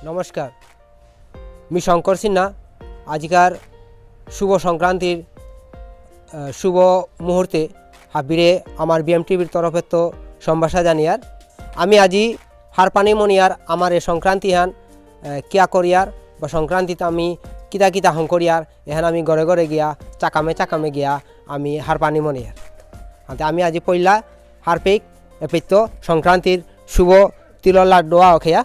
নমস্কার, আমি শঙ্কর সিনহা। আজকার শুভ সংক্রান্তির শুভ মুহূর্তে হাবিরে আমার বিএমটিভির তরফে তো সম্ভাষা জানিয়ার আমি আজি হারপানি মনিয়ার আমার এ সংক্রান্তি হান কিয়া করিয়ার বা সংক্রান্তিতে আমি কিতা কিতা হং করিয়ার এখানে আমি ঘরে ঘরে গিয়া চাকামে গিয়া আমি হারপানি মনিয়ার হাতে আমি আজি পইলা হারপিক এপিত্ত সংক্রান্তির শুভ তিলর লাড্ডুয়া খেয়া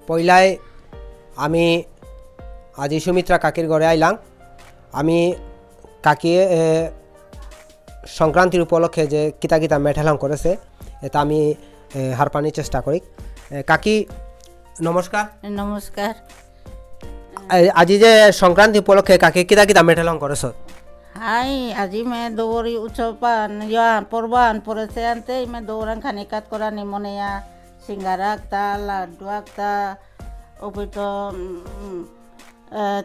পইলায় আমি আজি সুমিত্রা কাকির ঘরে আইলাম। আমি কাকি সংক্রান্তির উপলক্ষে যে কিতা কিতা মেঠালাম করেছে এটা আমি হারপানির চেষ্টা করি। কাকি নমস্কার। নমস্কার। আজি যে সংক্রান্তি উপলক্ষে কাকি কিতা কিতা মেঠালাম করেছ? হাই আজি মে দৌড়ি উৎসবান পর্বান পড়েছে আনতে মে দৌড়ান খানি কাট করা নিমনিয়া সিঙ্গারা একটা লাড্ডু একটা অপিত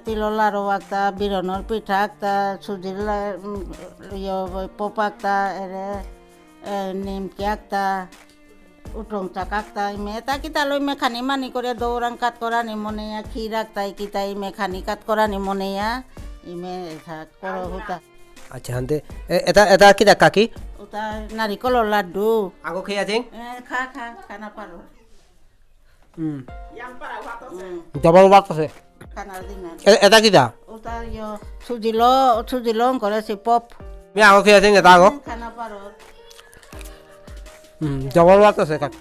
তিলৰ লাড়ু একটা বিরনের পিঠা একটা সুজির পপা একটা এরে নিমকি একটা উঠং চাকা একটা ইমে এটা কিতা লই মে খানি মানি করে দৌড়ান কাট করা নিমনিয়া ক্ষীর একটা কিতা ইমে খানি কাট করা নিমনিয়া ইমে করো হতা। আচ্ছা হান্তে এটা এটা কিতা কাকি? ওটা নারিকলের লাড্ডু। আগো খেয়ে আছেন? খানা পারো। ডবল বাত আছে। খানার দিন এটা কিতা? ওটা সুজিলো করেছি পপ। আমি আগো খেয়ে আছেন এটা আগো? খানা পারো। ডবল বাত আছে কাকি।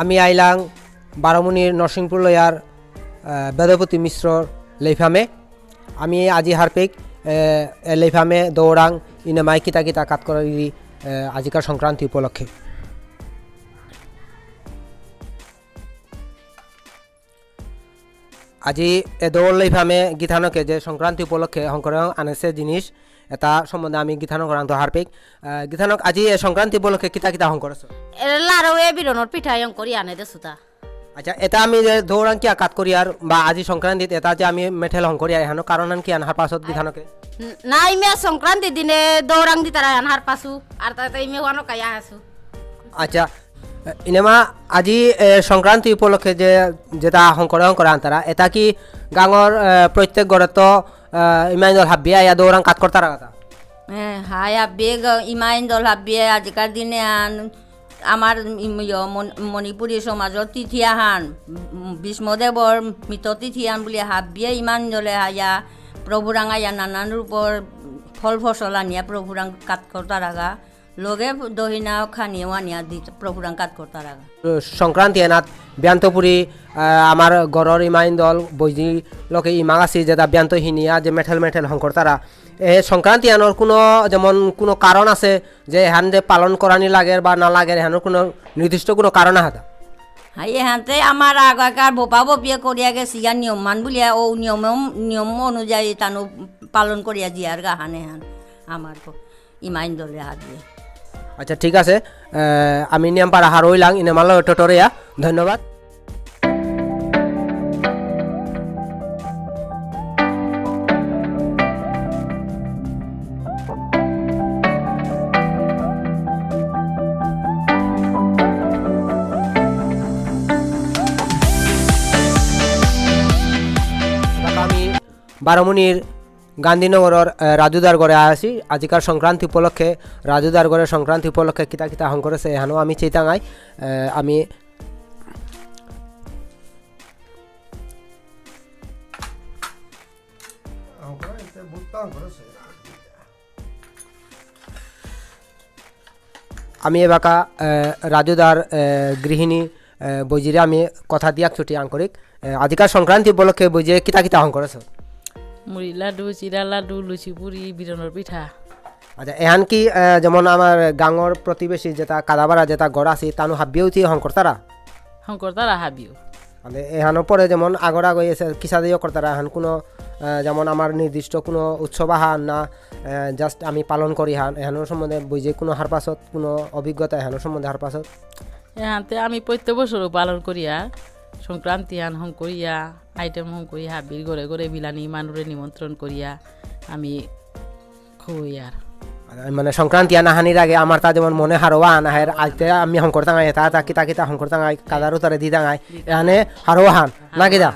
আমি আইলাম বারমুনির নরসিংপুর লয়ার বেদপতি মিশ্রর লেইফামে। আমি আজি হারপিক লেইফামে দৌড়াং ইনে মাই কিতা কিতা কাট করি আজিকার সংক্রান্তি উপলক্ষে। আজি দৌড় লেইফামে গীতানকে যে সংক্রান্তি উপলক্ষে হংকর আনেছে জিনিস এটা সম্বন্ধে আমি গীতানক রান্ত হারপিক। গীতানক আজি সংক্রান্তি উপলক্ষে কিতা কিতা হং করেছ? লাড়ু বিরনের পিঠা ইয়ং করি আনে দেছো তা। আচ্ছা এটা আমি যে দৌড়ান কিয়া কাট করি আর বা আজি সংক্রান্তিত এটা যে আমি মেঠেল হং করি আনো কারণ কি আনহার পাছত গীতানকে নাই মে সংক্রান্তি দিনে দৌড়াং দি তারা আনহার পাছু আর তাতে ইমে ওয়ানো কায়া আছু। আচ্ছা ইনেমা আজি সংক্রান্তি উপলক্ষে যে যেটা হংকরে আনতারা এটা কি গাঙর প্রত্যেক ঘরে তো ইমাইন দল হাবিয়া ইয়া দৌড়াং কাট করতারা কথা? হাই হাবিয়ে ইমাইন দল হাবিয়ে আজিকার দিনে আন আমার মণিপুরী সমাজৰ তিথিয়াহান বিষ্ণুদেৱৰ মৃত তিথিয়ান বুলি হাবিয়ে ইমান দলে হায়া প্ৰভুৰাং আয়া নানান ৰূপৰ ফল ফসল আনিয়া প্ৰভুৰাং কাট করতার আগা লগে দহিনা খানিও আনিয়া দি প্ৰভুৰাং কাট করতার আগা। সংক্রান্তি এনাত ব্যান্তপুরী আমার গড়র ইমাইন দল বৈজি লোকে ইমাগ আছে যেটা ব্যান্ত হিনিয়া যে মেঠেল হংকর তারা সংক্রান্তি আনোর কোনো যেমন কোনো কারণ আছে যে এহান যে পালন করানি লাগে বা না লাগে এহানোর কোনো নির্দিষ্ট কোনো কারণ আছে? হাই এহানতে আমার আগাকার বোপা বপিয়ে করিয়া গেছি ইয়ার নিয়মমান বুলিয়া ও নিয়ম অনুযায়ী তানো পালন করিয়া দিয়ার গাহান এহান আমার ইমাইন দলে হাত দিয়ে। আচ্ছা ঠিক আছে, আমি নিয়ম পারা হার হইলাম ইনেমালো টোটরিয়া ধন্যবাদ। আমি বারমুনির গান্ধীনগরের রাজুদার ঘরে আসি আজিকার সংক্রান্তি উপলক্ষে। রাজুদার ঘরের সংক্রান্তি উপলক্ষে কিতা কিতা হং করেছে এখানেও আমি চিতাঙাই। আমি আমি এবাকা রাজুদার গৃহিণী বৈজিরে আমি কথা দিয়া ছুটি আঙ্করিক আজিকার সংক্রান্তি উপলক্ষে বৈজে কিতা কিতা হং করেছ মুড়ি লাডু চিরা লাডু লুচি পুরি বিরনের পিঠা আচ্ছা এহান কি যেমন আমার গাঁৱৰ প্রতিবেশী যেটা কাদাবাড়া যেটা গড় আছে তানু হাবিয়েও তি হংকর্তারা শঙ্কর তারা হাবিও মানে এহানোর পরে যেমন আগর আগে এসে কিসা দিয়েও করতারা এহান কোনো যেমন আমার নির্দিষ্ট কোনো উৎসব আহান না জাস্ট আমি পালন করি হান এহানোর সম্বন্ধে বুঝে কোনো হার পাছত কোনো অভিজ্ঞতা এহানোর সম্বন্ধে হার পাছত এহানতে আমি প্রত্যেক বছরও পালন করিয়া সংক্রান্তি আন হং করিয়া আইটেম হং করি হাবির ঘরে ঘরে বিলানি মানুষের নিমন্ত্রণ করিয়া আমি খুই আর মানে সংক্রান্তি আনাহানির আগে আমার তা যেমন মনে হারোয়া আনাহের আজতে আমি হংকর তাঙাই তা কিতা কিতা হংকর তাঙাই কাদারও তারে দি তাঙাই এখানে হারোয়া হান না কিতা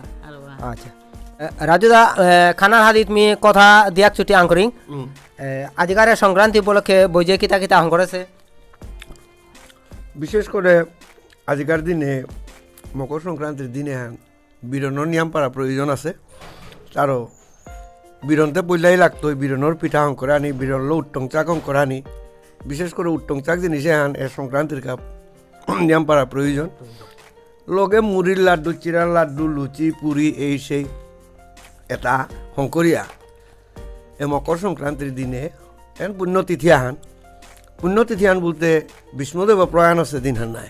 আচ্ছা রাজুদা খানার হাদি তুমি কথা দিয়াক ছুটি আঙ্করিং আজিকার সংক্রান্তি উপলক্ষে বইজে কিতা কিতা হং করেছে বিশেষ করে আজিকার দিনে মকর সংক্রান্তির দিনে বিরণর নিয়ম পারা প্রয়োজন আছে আরও বিরনতে পইলাই লাগতো বিরণর পিঠা অঙ্কর আনি বিরল উত্তং চাক অঙ্কর আনি বিশেষ করে উত্তং চাক জিনিসে এ সংক্রান্তির কাপ নিয়ম পারা প্রয়োজন লগে মুড়ির লাড্ডু চিরার লাড্ডু লুচি পুরি এই সেই এটা শংকরিয়া এই মকর সংক্রান্তির দিনে এন পুণ্যতিথি পুণ্যতিথি বলতে বিষ্ণুদেব প্রয়াণ আছে দিন হান নাই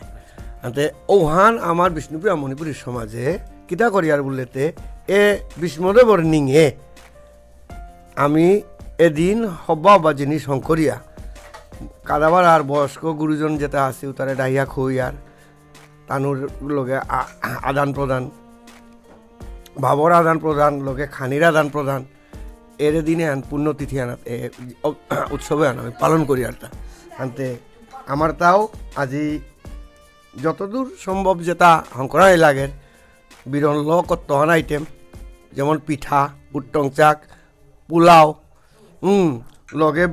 আনতে ওহান আমার বিষ্ণুপ্রিয়া মণিপুরীর সমাজে কিতা করিয়ার বললেতে এ বিষ্ণুদেবর নিঙে আমি এদিন হব্বা জিনিস শঙ্করিয়া কাদাবার আর বয়স্ক গুরুজন যেটা আছে তারে ডাইয়া খুইয়ার তানুর লগে আদান প্রদান ভাবর আদান প্রদান লগে খানির আদান প্রদান এর দিনে আন পুণ্যতিথি আন উৎসবে আন আমি পালন করি আর তা আনতে আমার তাও আজি যতদূর সম্ভব যেটা হংকরাই লাগের বিরল কত্তহান আইটেম যেমন পিঠা উত্তং চাক পোলাও লগে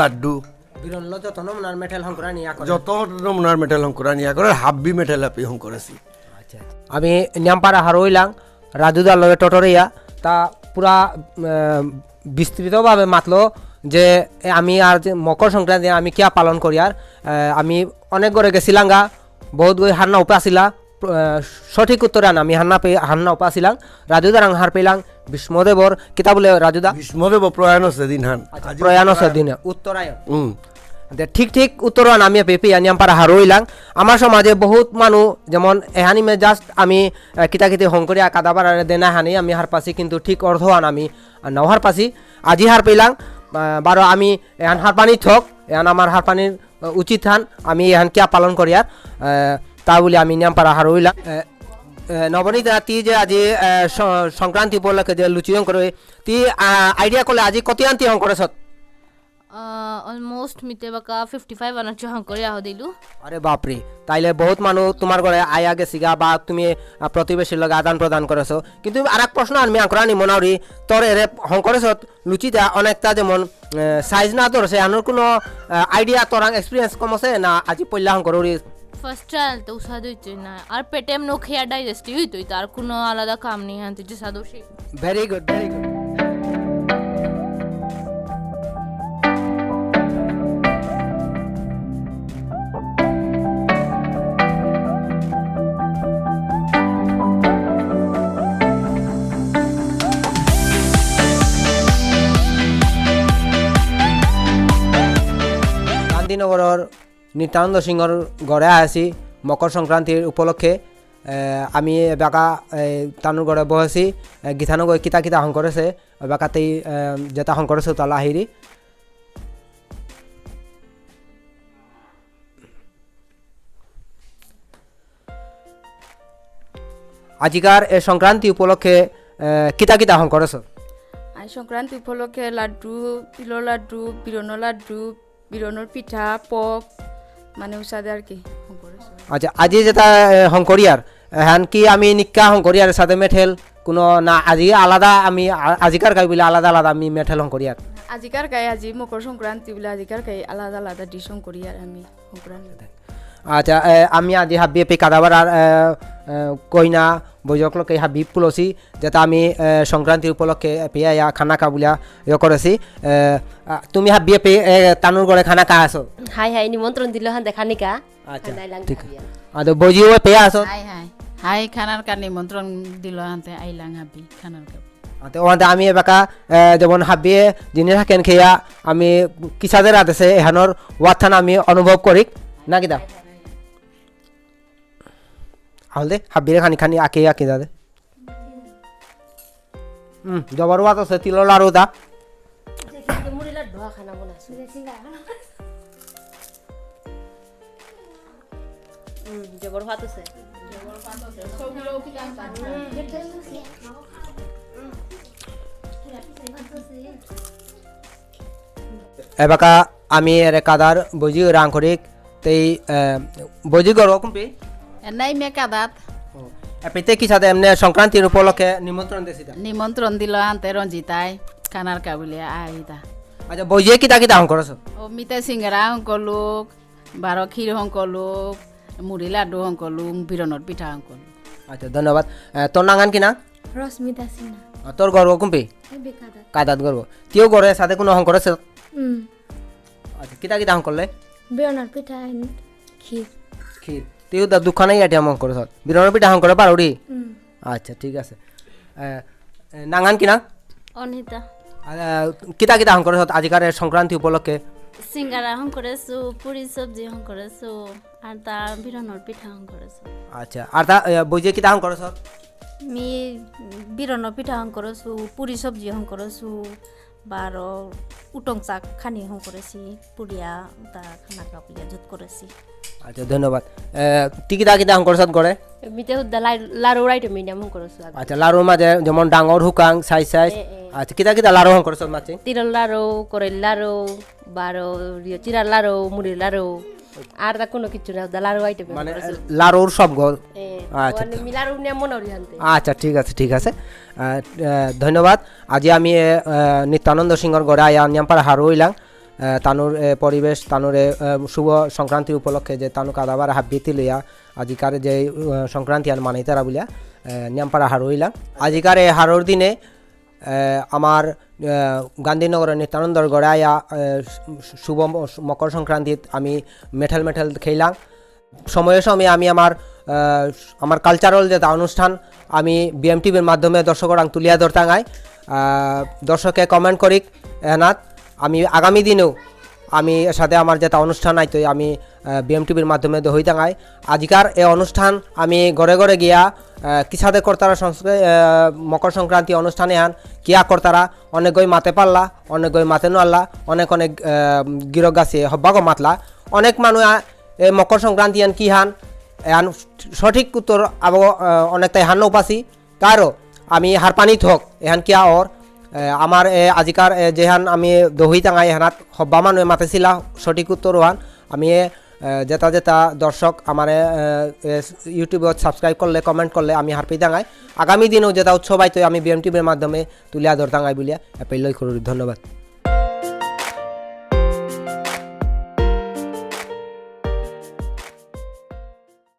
লাড্ডু বিরল যত নমুনার মেটেল হংকরা নিয়া করে যত নমুনার মেটেল হংকরা নিয়া করে হাব্বি মেটেল আপি হং করেছি আচ্ছা আমি নিয়ামপাড়া হারইলাম রাজুদার লগে টটরিয়া তা পুরা বিস্তৃতভাবে মাতলো যে আমি আর যে মকর সংক্রান্তি আমি কিয়া পালন করি আর আমি অনেক ঘরে গেছিলাঙ্গা বহুত গই হান্না উপে আসিলা সঠিক উত্তরে আমি হান্না উপে আসিলাম রাজুদার হার পেলাম বিষ্ণুদেবর কিতা বলে রাজুদা বিষ্ণুদেব প্রয়াণ আছে দিন হান প্রয়াণ আছে দিনে উত্তরায়ণ ঠিক ঠিক উত্তরায়ণ আমি পেপি নিয়ামপাড়া হারইলাম আমার সমাজে বহুত মানুষ যেমন এহানিমে জাস্ট আমি কিতাকিতি হংকরিয়া কাদাবার দেনা হানি আমি হার পাছি কিন্তু ঠিক অর্ধ আন আমি নাও হার পাছি আজি হার পেলাম বারো আমি এহান হার পানি থক এহান আমার হার পানির উচিত হান আমি এহান কিয়া পালন করিয়ার তা বলে আমি নিয়ামপাড়া হারইলাম নবনীতা তি যে আজি সংক্রান্তি উপলক্ষে যে লুচি করে তি আইডিয়া করলে আজি কত আনতি হং করেছ অলমোস্ট মিতে বাকা 55 আনার চহং করে আহ দিলু আরে বাপরে তাইলে বহুত মানুষ তোমার ঘরে আয়া গেছিগা বা তুমি প্রতিবেশীর লগে আদান প্রদান করেছো কিন্তু আর এক প্রশ্ন আমি আঁকরানি মনাউরি তোর এরে হং করেছ লুচিটা অনেকটা যেমন সাইজ না ধরছে আনোর কোনো আইডিয়া তোর এক্সপিরিয়েন্স কম আছে না আজি পল্লা হং করি ফার্স্ট ট্রায়াল তো উসাদ হইতো না আর পেটেম নো খেয়া ডাইজেস্টিভ হইতো তার কোনো আলাদা কাম নেই হাতে যে সাদোশি ভেরি গুড ভেরি গুড গান্ধীনগরের নিত্যানন্দ সিংহর ঘরে আছি মকর সংক্রান্তির উপলক্ষে আমি বাকা তানুর ঘরে বসেছি গীতানগর কিতা কিতা হং করেছে বাকাতেই যেটা হং করেছে তালা আহিরি আজিকার এই সংক্রান্তি উপলক্ষে কিতা কিতা হং করেছ আর সংক্রান্তি উপলক্ষে লাড্ডু তিলৰ লাড্ডু বিৰনৰ লাড্ডু বিরনোর পিঠা পপ মানে উসাদে আর কি আচ্ছা আজি যেটা হংকরিয়ার হ্যান কি আমি নিকা হংকরিয়ার সাথে মেঠেল কোনো না আজি আলাদা আমি আজিকার গাই বলে আলাদা আলাদা আমি মেঠেল হংকরিয়ার আজিকার গাই আজি মকর সংক্রান্তি বলে আজিকার গাই আলাদা আলাদা ডিশ হংকরিয়ার আমি সংক্রান্তি আচ্ছা আমি আজি হাবিয়ে পে কাদাবার আর কইনা বৈজকলকে হাবি পুলসি যেটা আমি সংক্রান্তির উপলক্ষে পেয়া খানা খাবুলিয়া করেছি তুমি হাবিয়ে পে তানুর গড়ে খানা খা আসো হাই হাই নিমন্ত্রণ দিল হান দেখা নিকা আচ্ছা ঠিক আর বজিও পেয়া আসো হাই হাই হাই খানার কার নিমন্ত্রণ দিল আনতে আইলাং হাবি খানার কাপ ওখানে আমি এবাকা যেমন হাবিয়ে জিনিস থাকেন খেয়া আমি কিসাদের আদেশে এহানোর ওয়াথান আমি অনুভব করি না কিতা হলদে হাবিরে খানি খানি আঁকে আঁকে দাদে জবর ওয়াত আছে তিল লাড়ু দা মুড়ি লাড্ডু খানা বনাইছো জবর ভাত আছে এবাকা আমি এর কাদার বজি রাংখরিক তেই বজি গর কুম্পি নাই মে কাদাত এপিতে কি সাথে এমনি সংক্রান্তির উপলক্ষে নিমন্ত্রণ দিছিতা নিমন্ত্রণ দিল আনতে রঞ্জিতাই খানার কাবুলে আইতা আচ্ছা বজিয়ে কিতা কিতা হং করছ ও মিতে সিঙ্গারা হংকলুক বারো ক্ষীর হংকলুক মুড়ি লাড্ডু হংকলুক বিরণর পিঠা হংকলুক আচ্ছা ধন্যবাদ তোর নাগান কিনা রশ্মিতা সিনহা তোর গর্ব কুম্পি বেকাদা কাদাত গর্ব কেউ গড়ে সাথে কোনো হং করেছে আচ্ছা কিতা কিতা হং করলে বেরোনার পিঠা ক্ষীর ক্ষীর তুইও দা দুখানাই আইটেম হং করছ বিরণর পিঠা হং করে পারোডি আচ্ছা ঠিক আছে নাগান কিনা অনিতা কিতা কিতা হং করছ আজিকার সংক্রান্তি উপলক্ষে সিঙ্গারা হং করেছো পুরি সবজি হং করেছো আর তার বিরণর পিঠা হং করেছো আচ্ছা আর তা বইজে কিতা হং করছ মি বিরণর পিঠা হং করেছো পুরি সবজি হং করেছো বারো উটং চাক খানি হং করেছি পুরিয়া তা খানা কাপুলিয়া জুত করেছি আচ্ছা ধন্যবাদ টিকিটা কিতা হং করছ গড়ে মিতে হুদ্দা লাড়ু আইটেম মিডিয়াম হং করেছো আচ্ছা লাড়ুর মাঝে যেমন ডাঙর হুকাং সাইজ সাইজ আচ্ছা কিতা কিতা লাড়ু হং করছ মাঝে তিরল লাড়ু করেল লাড়ু বারো চিরার লাড়ু মুড়ির লাড়ু আর তা কোনো কিছু না লাড়ু আইটেম মানে লাড়ুর সব গড় আচ্ছা মিলারু নিয়ে মনে হরি হানতে আচ্ছা ঠিক আছে ধন্যবাদ আজি আমি নিত্যানন্দ সিংহর গড়ে আয়া নিয়ামপাড়া হারু হইলাম তানুর পরিবেশ তানুর শুভ সংক্রান্তি উপলক্ষে যে তানু কাদাবার হাবিতি লইয়া আজিকার যে সংক্রান্তি আর মানাই তারা বলিয়া নিয়ামপাড়া হারু হইলাম আজিকার এই হারুর দিনে আমার গান্ধীনগরের নিত্যানন্দর গড়ে আয়া শুভ মকর সংক্রান্তিত আমি মেঠাল খেলাম সময়ে সময়ে আমি আমার কালচারাল যে অনুষ্ঠান আমি বিএমটিভির মাধ্যমে দর্শকরাং তুলিয়া ধরতাঙাই দর্শকে কমেন্ট করি এনাত আমি আগামী দিনেও আমি সাথে আমার যেটা অনুষ্ঠান আইতো আমি বিএমটিভির মাধ্যমে হইতাঙাই আজিকার এই অনুষ্ঠান আমি ঘরে ঘরে গিয়া কিসাদে কর্তারা মকর সংক্রান্তি অনুষ্ঠানে আন কিয়া কর্তারা অনেক গই মাতে পারলা অনেক গই মাতে নোয়াল্লা অনেক গিরক গাছে হব্বাগো মাতলা অনেক মানুষ এই মকর সংক্রান্তি আন কি হান এহান সঠিক উত্তর আবো অনেকটাই হান উপাসি তারও আমি হারপানি থক এহান কিয়া ওর আমার আজিকার যেহান আমি দহি টাঙাই এহানাত হব্বা মানুষ মাতেছিলা সঠিক উত্তর হান আমি যেটা দর্শক আমার ইউটিউবত সাবস্ক্রাইব করলে কমেন্ট করলে আমি হারপি টাঙাই আগামী দিনেও যেটা উৎসব আইতো আমি বিএমটিভির মাধ্যমে তুলিয়া ধর টাঙাই বলিয়া এপেলই করি ধন্যবাদ।